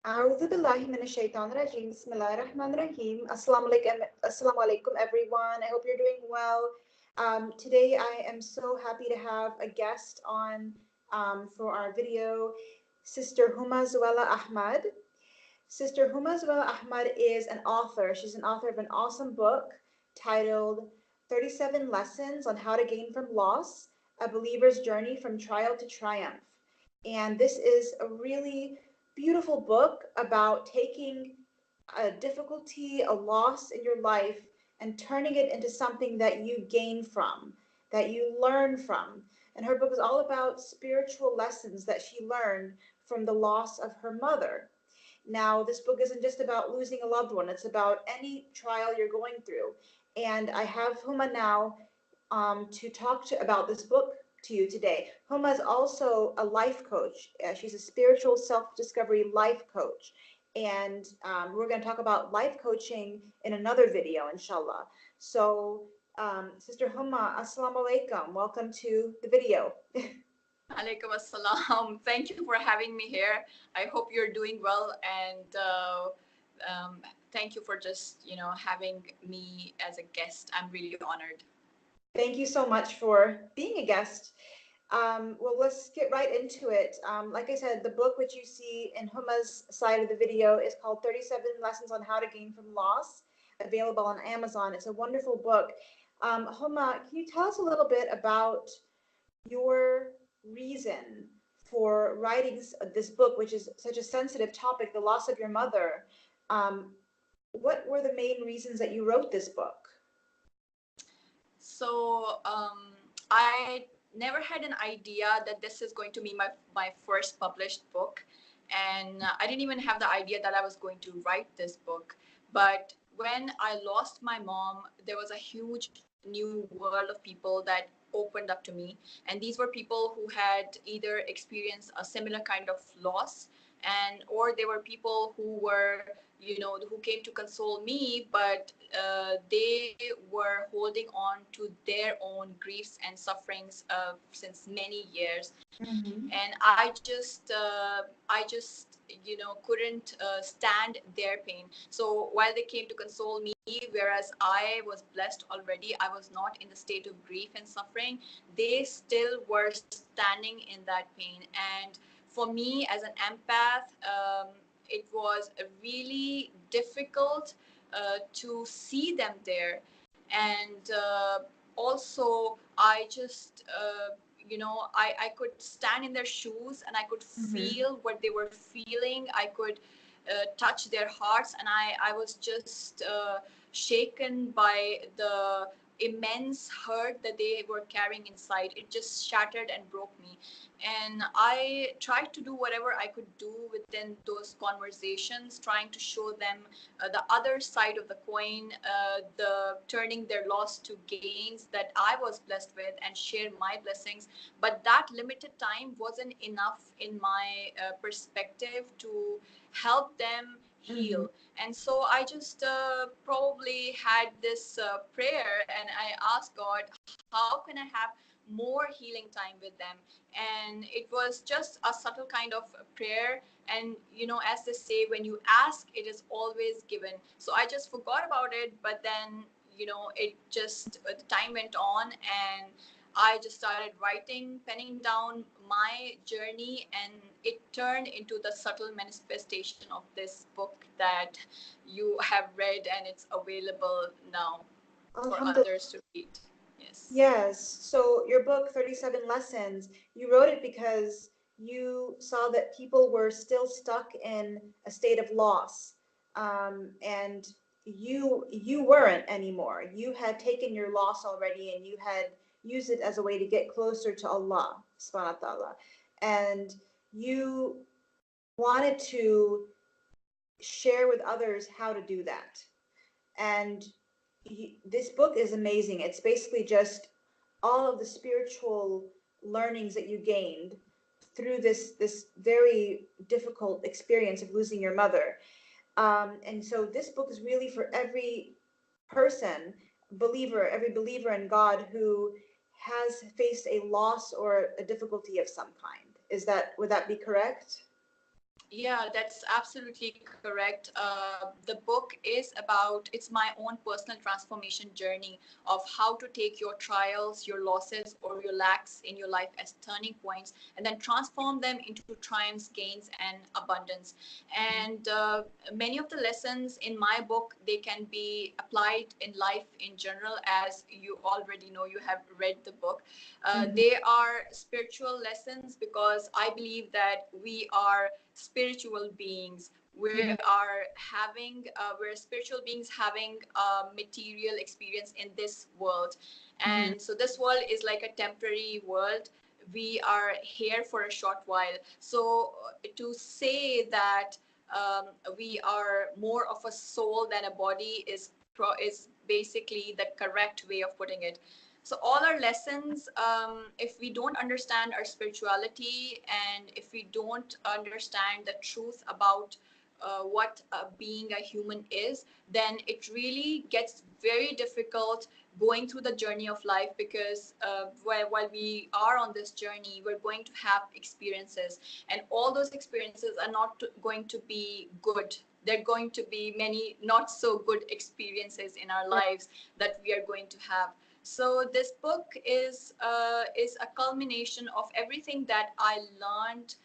أعوذ بالله من الشيطان الرجيم. بسم الله الرحمن الرحيم. Assalamu alaikum, everyone. I hope you're doing well. Today, I am so happy to have a guest on for our video, Sister Huma Z Ahmed. Sister Huma Z Ahmed is an author. She's an author of an awesome book titled 37 Lessons on How to Gain from Loss, A Believer's Journey from Trial to Triumph. And this is a really beautiful book about taking a difficulty, a loss in your life, and turning it into something that you gain from, that you learn from. And her book is all about spiritual lessons that she learned from the loss of her mother. Now, this book isn't just about losing a loved one, it's about any trial you're going through. And I have Huma now to talk about this book to you today. Huma is also a life coach. She's a spiritual self-discovery life coach. And we're going to talk about life coaching in another video, inshallah. So, Sister Huma, assalamu alaikum. Welcome to the video. Alaikum assalam. Thank you for having me here. I hope you're doing well, and thank you for just having me as a guest. I'm really honored. Thank you so much for being a guest. Well, let's get right into it. Like I said, the book which you see in Huma's side of the video is called 37 Lessons on How to Gain from Loss, available on Amazon. It's a wonderful book. Huma, can you tell us a little bit about your reason for writing this book, which is such a sensitive topic, the loss of your mother? What were the main reasons that you wrote this book? So I never had an idea that this is going to be my first published book. And I didn't even have the idea that I was going to write this book. But when I lost my mom, there was a huge new world of people that opened up to me. And these were people who had either experienced a similar kind of loss, and or they were people who were who came to console me, but they were holding on to their own griefs and sufferings since many years. And I just couldn't stand their pain. So while they came to console me, whereas I was blessed already, I was not in the state of grief and suffering, they still were standing in that pain. And for me as an empath, it was really difficult to see them there. And also I just I could stand in their shoes, and I could feel what they were feeling. I could touch their hearts, and I was just shaken by the immense hurt that they were carrying inside. It just shattered and broke me. And I tried to do whatever I could do within those conversations, trying to show them the other side of the coin, the turning their loss to gains that I was blessed with, and share my blessings. But that limited time wasn't enough in my perspective to help them heal. And so I just probably had this prayer, and I asked God, how can I have more healing time with them? And it was just a subtle kind of prayer. And as they say, when you ask, it is always given. So I just forgot about it. But then it just the time went on, and I just started writing, penning down my journey, and it turned into the subtle manifestation of this book that you have read, and it's available now for others to read. Yes. Yes. So your book, 37 Lessons, you wrote it because you saw that people were still stuck in a state of loss. And you weren't anymore. You had taken your loss already, and you had used it as a way to get closer to Allah subhanahu wa ta'ala. And you wanted to share with others how to do that. And this book is amazing. It's basically just all of the spiritual learnings that you gained through this very difficult experience of losing your mother. And so this book is really for every person, every believer in God who has faced a loss or a difficulty of some kind. Would that be correct? Yeah, that's absolutely correct. The book is about, it's my own personal transformation journey of how to take your trials, your losses, or your lacks in your life as turning points and then transform them into triumphs, gains, and abundance. And many of the lessons in my book, they can be applied in life in general, as you already know, you have read the book. Mhm. They are spiritual lessons because I believe that we are spiritual beings. Mhm. We're spiritual beings having a material experience in this world. Mhm. And so this world is like a temporary world. We are here for a short while. So to say that we are more of a soul than a body is basically the correct way of putting it. So all our lessons, if we don't understand our spirituality and if we don't understand the truth about what being a human is, then it really gets very difficult going through the journey of life, because while we are on this journey, we're going to have experiences, and all those experiences are not going to be good. There are going to be many not so good experiences in our Right. lives that we are going to have. So this book is a culmination of everything that I learned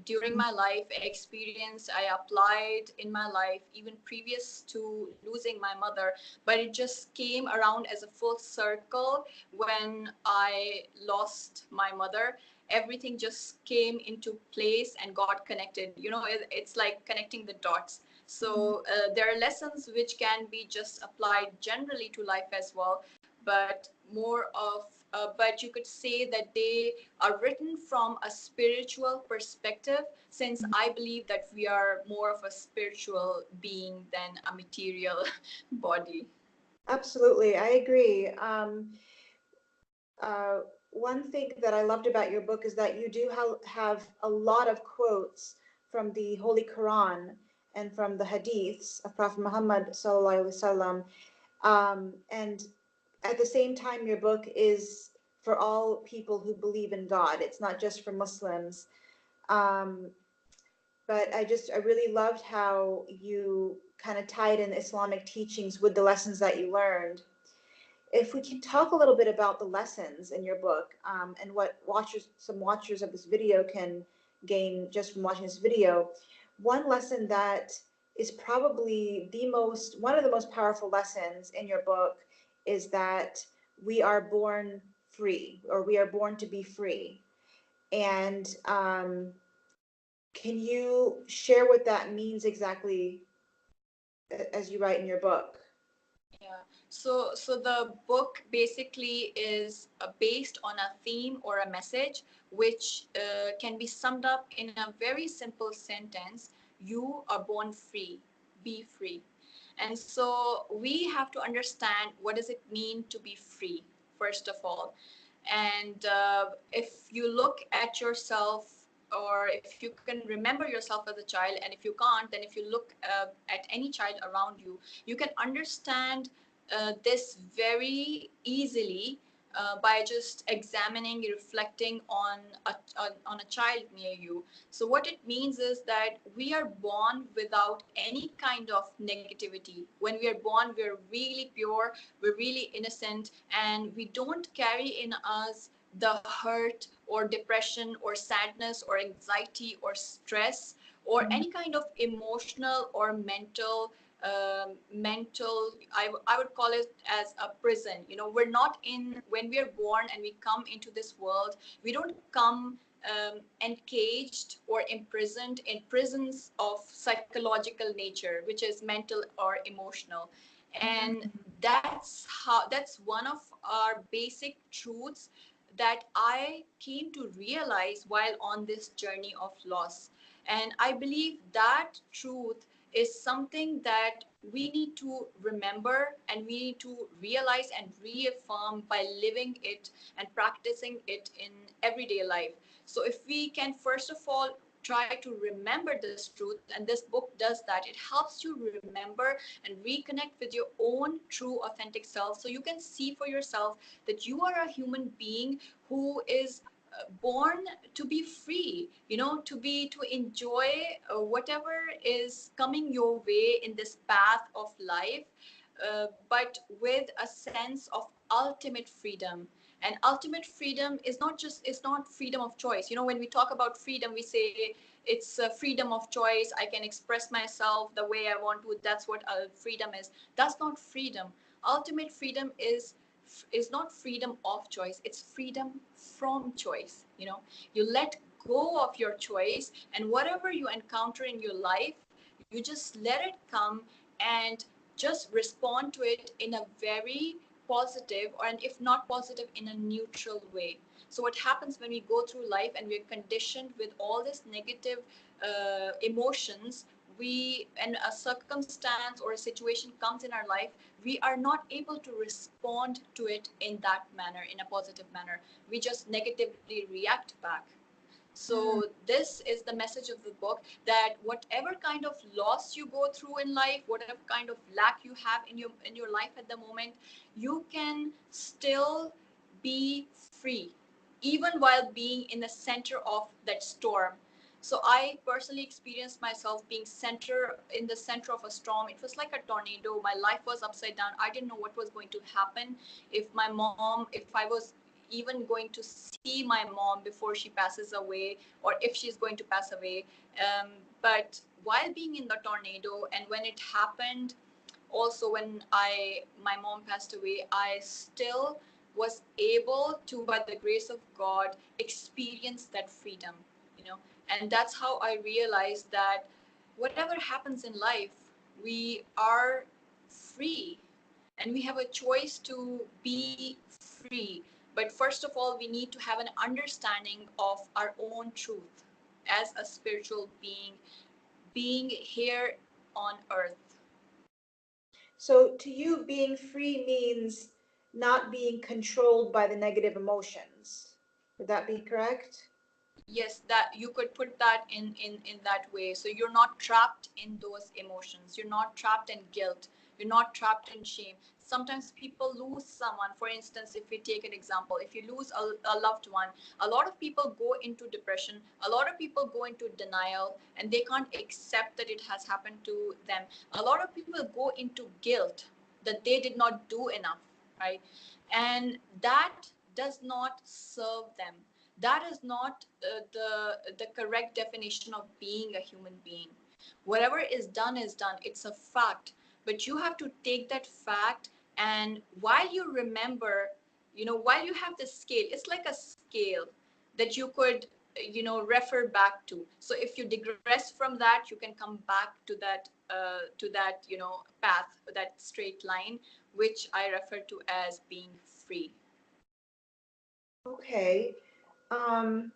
during my life, experience I applied in my life, even previous to losing my mother. But it just came around as a full circle when I lost my mother. Everything just came into place and got connected. You know, it's like connecting the dots. Mhm. So there are lessons which can be just applied generally to life as well, but but you could say that they are written from a spiritual perspective, since Mhm. I believe that we are more of a spiritual being than a material body. Absolutely, I agree. Uh, One thing that I loved about your book is that you do have a lot of quotes from the Holy Quran and from the Hadiths of Prophet Muhammad sallallahu alaihi wasallam. And at the same time, your book is for all people who believe in God. It's not just for Muslims. Um, but I really loved how you kind of tied in Islamic teachings with the lessons that you learned. If we can talk a little bit about the lessons in your book, and what some watchers of this video can gain just from watching this video, one lesson that is probably one of the most powerful lessons in your book is that we are born free, or we are born to be free. And can you share what that means exactly, as you write in your book? Yeah. So the book basically is based on a theme or a message which can be summed up in a very simple sentence: "You are born free. Be free." And so we have to understand, what does it mean to be free, first of all. And if you look at yourself, or if you can remember yourself as a child, and if you can't, then if you look at any child around you, you can understand this very easily by just examining, reflecting on a child near you. So what it means is that we are born without any kind of negativity. When we are born, we're really pure, we're really innocent, and we don't carry in us the hurt or depression or sadness or anxiety or stress or Mhm. any kind of emotional or mental, I would call it as a prison. You know, we're not in, when we are born and we come into this world, we don't come encaged or imprisoned in prisons of psychological nature, which is mental or emotional. And Mhm. that's one of our basic truths that I came to realize while on this journey of loss. And I believe that truth is something that we need to remember, and we need to realize and reaffirm by living it and practicing it in everyday life. So if we can first of all try to remember this truth, and this book does that, it helps you remember and reconnect with your own true authentic self, so you can see for yourself that you are a human being who is born to be free, to enjoy whatever is coming your way in this path of life, but with a sense of ultimate freedom. And ultimate freedom is not freedom of choice. When we talk about freedom, we say it's a freedom of choice. I can express myself the way I want to. That's what freedom is. That's not freedom. Ultimate freedom is not freedom of choice. It's freedom from choice. You let go of your choice, and whatever you encounter in your life, you just let it come, and just respond to it in a very positive, or, and if not positive, in a neutral way. So what happens when we go through life and we're conditioned with all this negative emotions, and a circumstance or a situation comes in our life, we are not able to respond to it in that manner, in a positive manner. We just negatively react back. So this is the message of the book, that whatever kind of loss you go through in life, whatever kind of lack you have in your life at the moment, you can still be free, even while being in the center of that storm. So I personally experienced myself being in the center of a storm. It was like a tornado. My life was upside down. I didn't know what was going to happen, if I was even going to see my mom before she passes away, or if she's going to pass away. But while being in the tornado, and when it happened, also when my mom passed away, I still was able to, by the grace of God, experience that freedom. And that's how I realized that whatever happens in life, we are free, and we have a choice to be free. But first of all, we need to have an understanding of our own truth as a spiritual being here on earth. So to you, being free means not being controlled by the negative emotions. Would that be correct? Yes, that you could put that in that way. So you're not trapped in those emotions, you're not trapped in guilt, you're not trapped in shame. Sometimes people lose someone. For instance, if we take an example, if you lose a loved one, a lot of people go into depression, a lot of people go into denial, and they can't accept that it has happened to them. A lot of people go into guilt that they did not do enough, right? And that does not serve them. That is not the correct definition of being a human being. Whatever is done is done. It's a fact. But you have to take that fact, and while you remember, while you have the scale, it's like a scale that you could, refer back to. So if you digress from that, you can come back to that path, that straight line, which I refer to as being free. Okay. Um,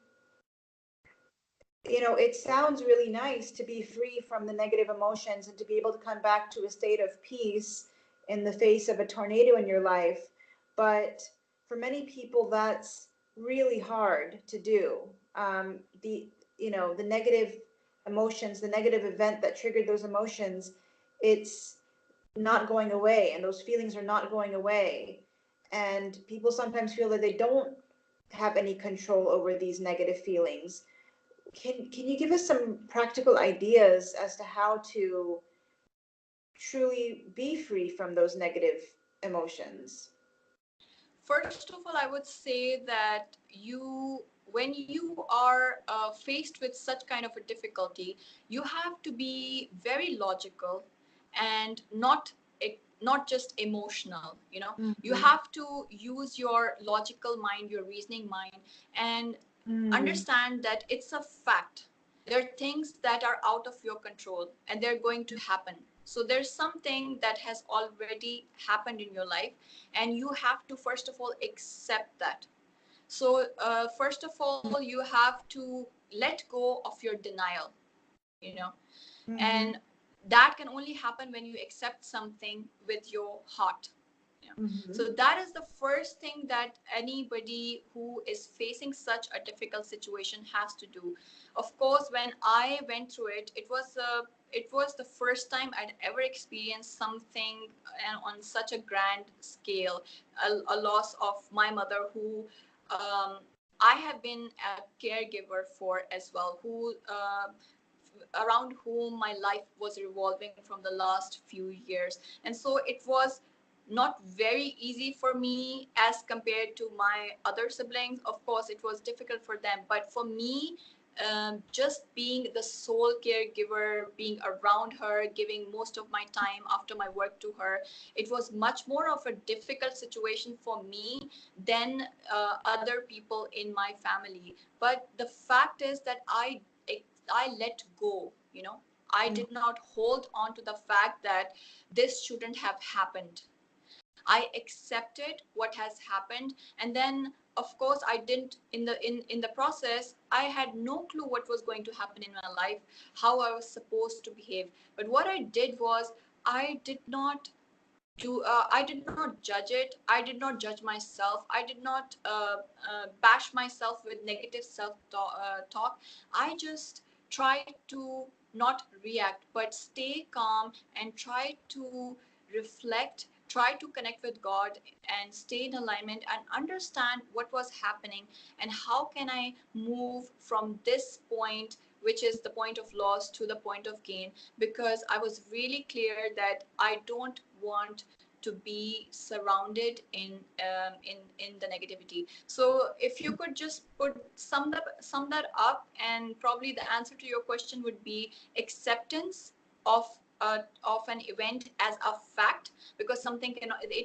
it sounds really nice to be free from the negative emotions and to be able to come back to a state of peace in the face of a tornado in your life. But for many people, that's really hard to do. The negative emotions, the negative event that triggered those emotions, it's not going away, and those feelings are not going away. And people sometimes feel that they don't have any control over these negative feelings. Can you give us some practical ideas as to how to truly be free from those negative emotions? First of all, I would say that when you are faced with such kind of a difficulty, you have to be very logical, and not just emotional. You Mm-hmm. have to use your logical mind, your reasoning mind, and Mm. understand that it's a fact. There are things that are out of your control, and they're going to happen. So there's something that has already happened in your life, and you have to first of all accept that. So first of all, you have to let go of your denial, you know Mm-hmm. and that can only happen when you accept something with your heart. Mm-hmm. So that is the first thing that anybody who is facing such a difficult situation has to do. Of course, when I went through it, it was the first time I'd ever experienced something on such a grand scale, a loss of my mother, who um, I have been a caregiver for as well, who around whom my life was revolving from the last few years. And so it was not very easy for me as compared to my other siblings. Of course, it was difficult for them, but for me, just being the sole caregiver, being around her, giving most of my time after my work to her, it was much more of a difficult situation for me than other people in my family. But the fact is that I let go, you know. I did not hold on to the fact that this shouldn't have happened. I accepted what has happened, and then of course I didn't in the process I had no clue what was going to happen in my life, how I was supposed to behave. But what I did was I did not I did not judge it. I did not judge myself. I did not bash myself with negative self talk. I just tried to not react, but stay calm and try to reflect, try to connect with God and stay in alignment and understand what was happening and how can I move from this point, which is the point of loss, to the point of gain, because I was really clear that I don't want to be surrounded in the negativity. So if you could just sum that up, and probably the answer to your question would be acceptance of of an event as a fact, because something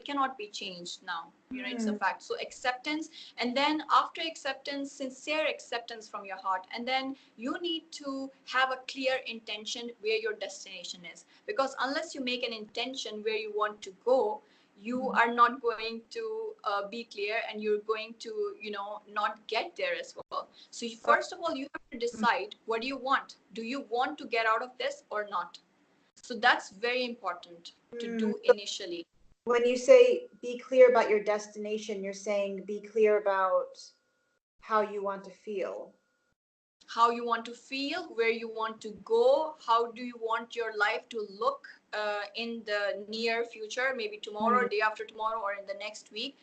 cannot be changed now, you know, it's a fact. So acceptance, and then after acceptance, sincere acceptance from your heart, and then you need to have a clear intention where your destination is, because unless you make an intention where you want to go, you are not going to be clear, and you're going to, you know, not get there as well. So first of all, you have to decide, what do you want? Do you want to get out of this or not? So that's very important to do initially. When you say be clear about your destination, you're saying be clear about how you want to feel. How you want to feel, where you want to go, how do you want your life to look in the near future, maybe tomorrow, day after tomorrow, or in the next week.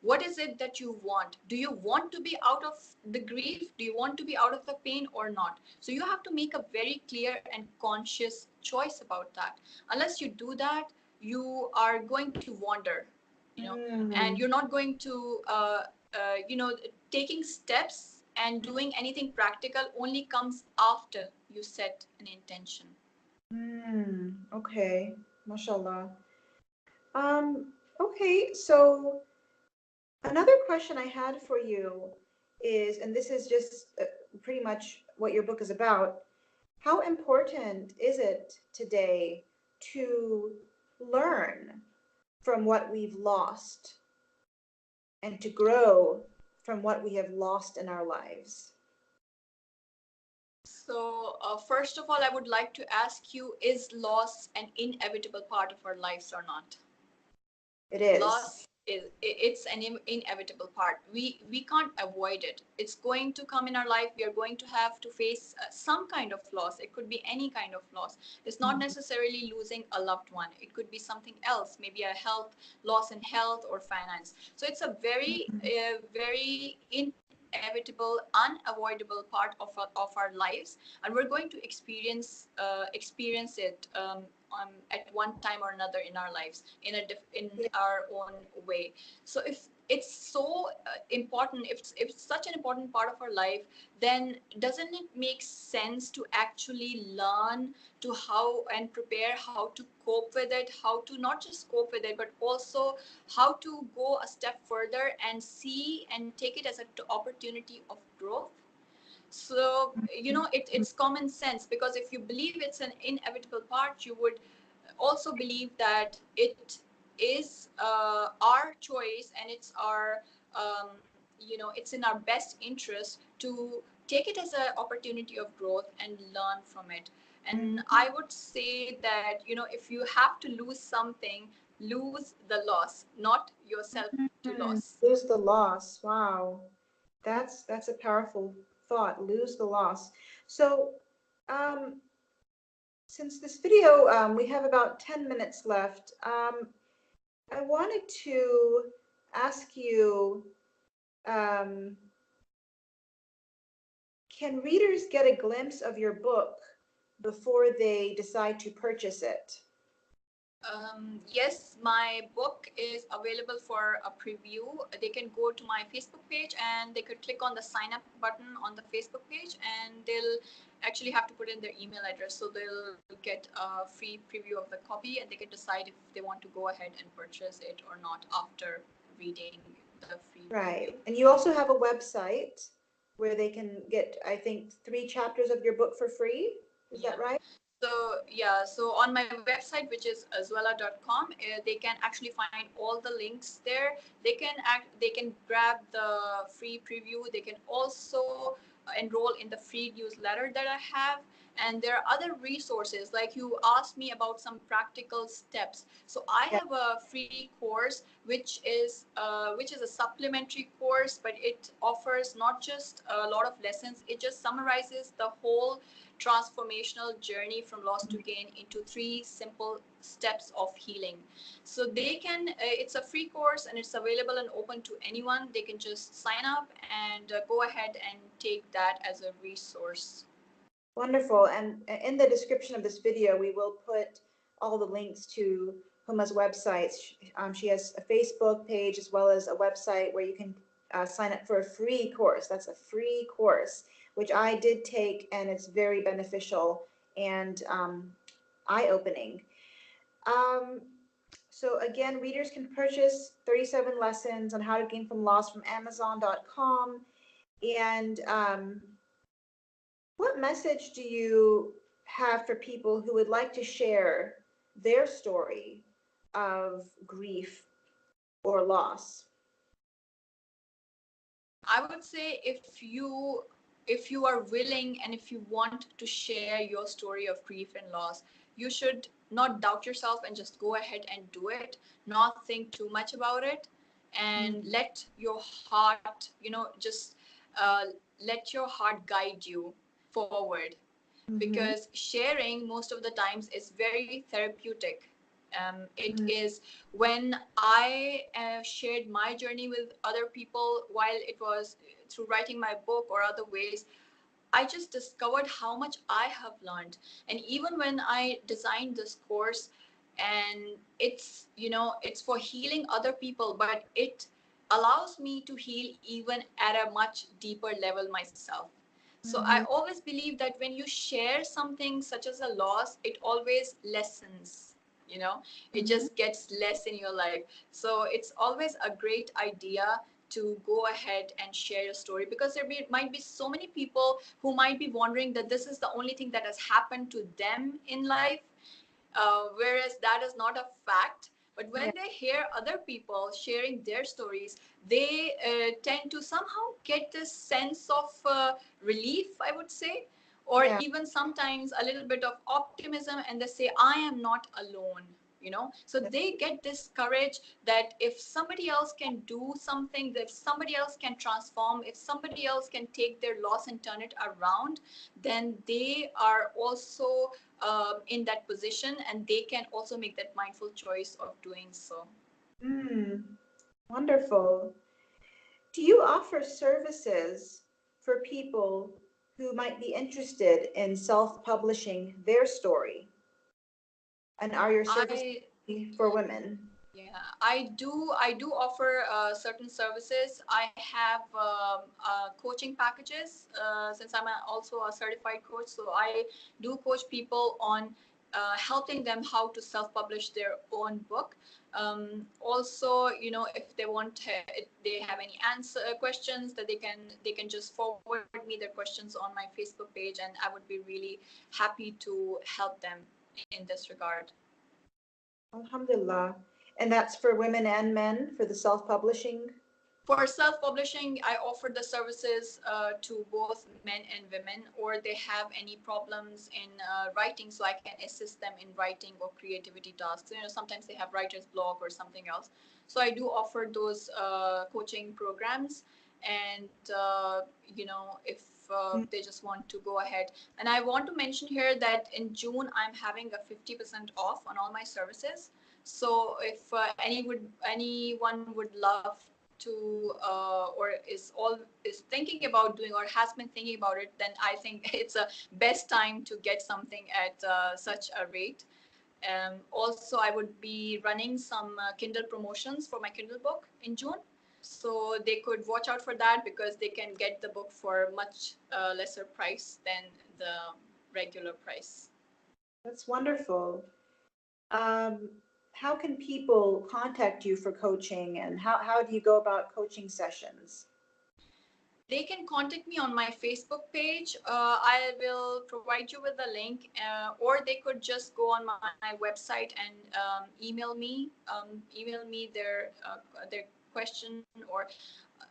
What is it that you want? Do you want to be out of the grief? Do you want to be out of the pain or not? So you have to make a very clear and conscious choice about that. Unless you do that, you are going to wander, you know, and you're not going to you know, taking steps and doing anything practical only comes after you set an intention. Okay, mashallah. Okay, so another question I had for you is, and this is just pretty much what your book is about, how important is it today to learn from what we've lost and to grow from what we have lost in our lives? So, first of all, I would like to ask you, is loss an inevitable part of our lives or not? It is. Loss is, it's an inevitable part. We can't avoid it. It's going to come in our life. We are going to have to face some kind of loss. It could be any kind of loss. It's not necessarily losing a loved one. It could be something else, maybe a health loss in health or finance. So it's a very inevitable, unavoidable part of our lives, and we're going to experience it at one time or another in our lives, in our own way. So if it's so important, if it's such an important part of our life, then doesn't it make sense to actually learn to how and prepare how to cope with it, how to not just cope with it, but also how to go a step further and see and take it as an opportunity of growth? So, you know, it's common sense, because if you believe it's an inevitable part, you would also believe that it is our choice, and it's our you know, it's in our best interest to take it as an opportunity of growth and learn from it. And I would say that, you know, if you have to lose something, lose the loss, not yourself to loss. Lose the loss. Wow. That's a powerful thought. Lose the loss. So, um, since this video, we have about 10 minutes left. I wanted to ask you, um, can readers get a glimpse of your book before they decide to purchase it? Yes, my book is available for a preview. They can go to my Facebook page and they could click on the sign up button on the Facebook page, and they'll actually have to put in their email address. So they'll get a free preview of the copy and they can decide if they want to go ahead and purchase it or not after reading the free preview. Right. And you also have a website where they can get, I think, 3 chapters of your book for free. Is Yeah. that right? So on my website, which is azwela.com, they can actually find all the links there. They can grab the free preview. They can also enroll in the free newsletter that I have. And there are other resources, like you asked me about some practical steps. So I Yeah. have a free course which is a supplementary course, but it offers not just a lot of lessons. It just summarizes the whole transformational journey from loss to gain into 3 simple steps of healing. So they can it's a free course and it's available and open to anyone. They can just sign up and go ahead and take that as a resource. Wonderful. And in the description of this video, we will put all the links to Huma's websites. She has a Facebook page as well as a website where you can sign up for a free course. That's a free course, which I did take, and it's very beneficial and eye-opening. So again, readers can purchase 37 lessons on how to gain from loss from Amazon.com. And what message do you have for people who would like to share their story of grief or loss? I would say if you are willing and if you want to share your story of grief and loss, you should not doubt yourself and just go ahead and do it, not think too much about it, and let your heart, just uh, let your heart guide you forward, Mm-hmm. because sharing most of the times is very therapeutic. It is when I shared my journey with other people while it was through writing my book or other ways, I just discovered how much I have learned. And even when I designed this course, and it's for healing other people, but it allows me to heal even at a much deeper level myself. So I Mm-hmm. always believe that when you share something such as a loss, it always lessens, it Mm-hmm. just gets less in your life. So it's always a great idea to go ahead and share your story, because might be so many people who might be wondering that this is the only thing that has happened to them in life, whereas that is not a fact. But Yeah. when they hear other people sharing their stories, they tend to somehow get this sense of relief, I would say, or Yeah. even sometimes a little bit of optimism, and they say, I am not alone. So they get this courage that if somebody else can do something, if somebody else can transform, if somebody else can take their loss and turn it around, then they are also in that position, and they can also make that mindful choice of doing so. Wonderful. Do you offer services for people who might be interested in self-publishing their story? And are your services I for women? Yeah, I do offer certain services. I have coaching packages, since I'm also a certified coach. So I do coach people on helping them how to self-publish their own book. Also, if they if they have any answer questions, that they can just forward me their questions on my Facebook page, and I would be really happy to help them in this regard. Alhamdulillah. And that's for women and men for the self-publishing? For self-publishing, I offer the services to both men and women, or they have any problems in writing, so I can assist them in writing or creativity tasks. Sometimes they have writer's block or something else. So I do offer those coaching programs, and if they just want to go ahead. And I want to mention here that in June, I'm having a 50% off on all my services. So if anyone would love to or is thinking about doing or has been thinking about it, then I think it's a best time to get something at such a rate. Also, I would be running some Kindle promotions for my Kindle book in June. So they could watch out for that, because they can get the book for much lesser price than the regular price. That's wonderful. Um, how can people contact you for coaching, and how do you go about coaching sessions? They can contact me on my Facebook page. I will provide you with the link, or they could just go on my website and email me their question, or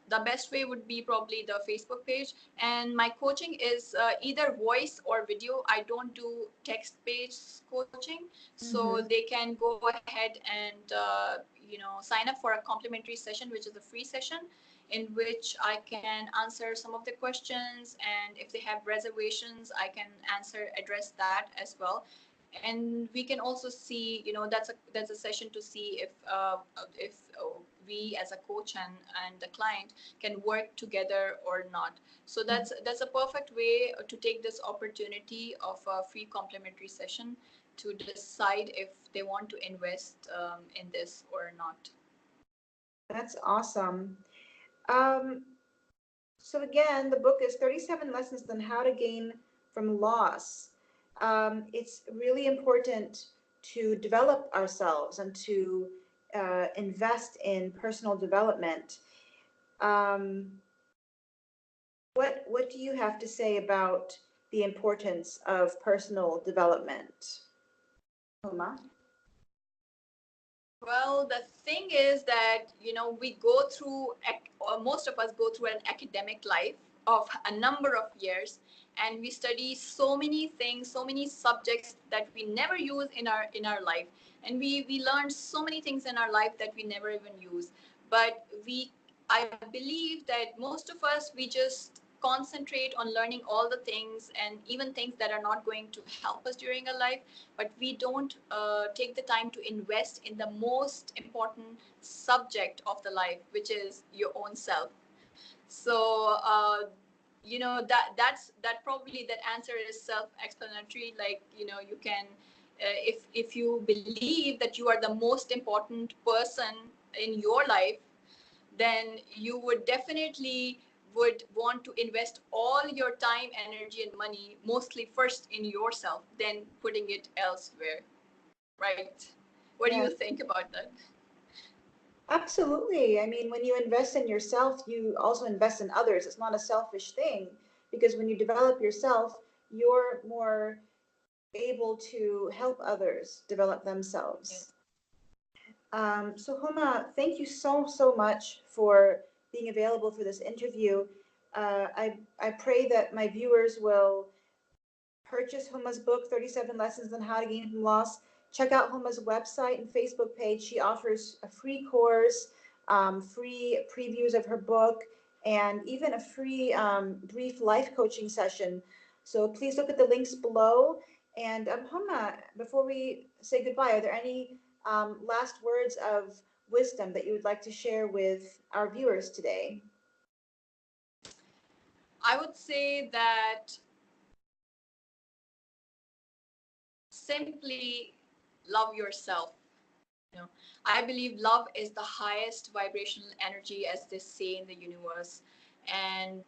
the best way would be probably the Facebook page. And my coaching is either voice or video. I don't do text-based coaching, so Mm-hmm. they can go ahead and sign up for a complimentary session, which is a free session, in which I can answer some of the questions, and if they have reservations, I can address that as well. And we can also see, that's a session to see if we as a coach and the client can work together or not. So that's a perfect way to take this opportunity of a free complimentary session to decide if they want to invest in this or not. That's awesome. Um, so again, the book is 37 Lessons on How to Gain from Loss. It's really important to develop ourselves and to invest in personal development. Um, what do you have to say about the importance of personal development, Huma? Well, the thing is that, we go through, or most of us go through an academic life of a number of years, and we study so many things, so many subjects that we never use in our life. And we learn so many things in our life that we never even use. But I believe that most of us, we just concentrate on learning all the things, and even things that are not going to help us during our life, but we don't take the time to invest in the most important subject of the life, which is your own self. So that probably, that answer is self-explanatory. Like, you can, if you believe that you are the most important person in your life, then you would definitely would want to invest all your time, energy, and money mostly first in yourself, then putting it elsewhere, right? What do you Yes, think about that? absolutely. I mean, when you invest in yourself, you also invest in others. It's not a selfish thing, because when you develop yourself, you're more able to help others develop themselves. Yes. So Huma, thank you so much for being available for this interview. I pray that my viewers will purchase Huma's book, 37 Lessons on How to Gain from Loss. Check out Huma's website and Facebook page. She offers a free course, free previews of her book, and even a free brief life coaching session. So please look at the links below. And Huma, before we say goodbye, are there any last words of wisdom that you would like to share with our viewers today? I would say that simply love yourself. I believe love is the highest vibrational energy, as they say in the universe, and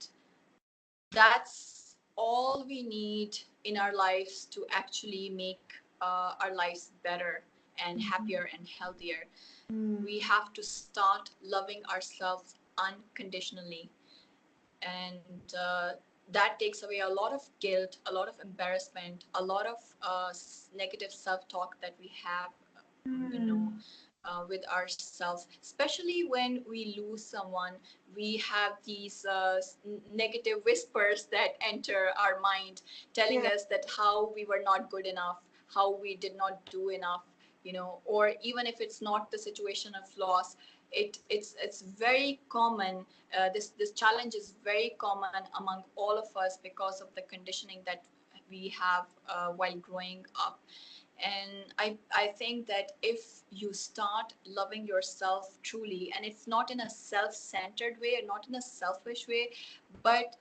that's all we need in our lives to actually make our lives better and happier and healthier. Mm, We have to start loving ourselves unconditionally, and that takes away a lot of guilt, a lot of embarrassment, a lot of negative self-talk that we have, you know, mm, with ourselves. Especially when we lose someone, we have these negative whispers that enter our mind, telling yeah, us that how we were not good enough, how we did not do enough, or even if it's not the situation of loss, it's very common. This challenge is very common among all of us because of the conditioning that we have while growing up. And I think that if you start loving yourself truly, and it's not in a self-centered way, not in a selfish way, but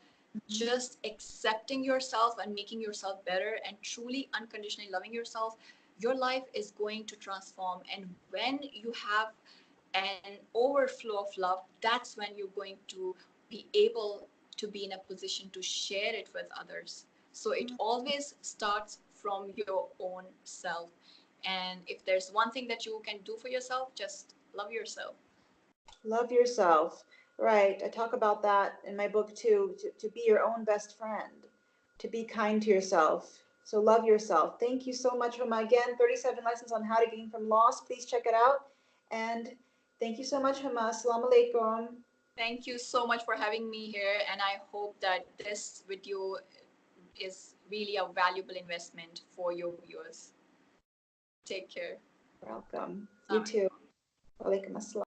just accepting yourself and making yourself better and truly unconditionally loving yourself, your life is going to transform. And when you have an overflow of love, that's when you're going to be able to be in a position to share it with others. So it always starts from your own self. And if there's one thing that you can do for yourself, just love yourself. Love yourself. Right. I talk about that in my book too, to be your own best friend, to be kind to yourself. So love yourself. Thank you so much, Huma. Again, 37 lessons on how to gain from loss. Please check it out. And thank you so much, Huma. Assalamu alaikum. Thank you so much for having me here. And I hope that this video is really a valuable investment for your viewers. Take care. Welcome. You too. Walaikum assalam.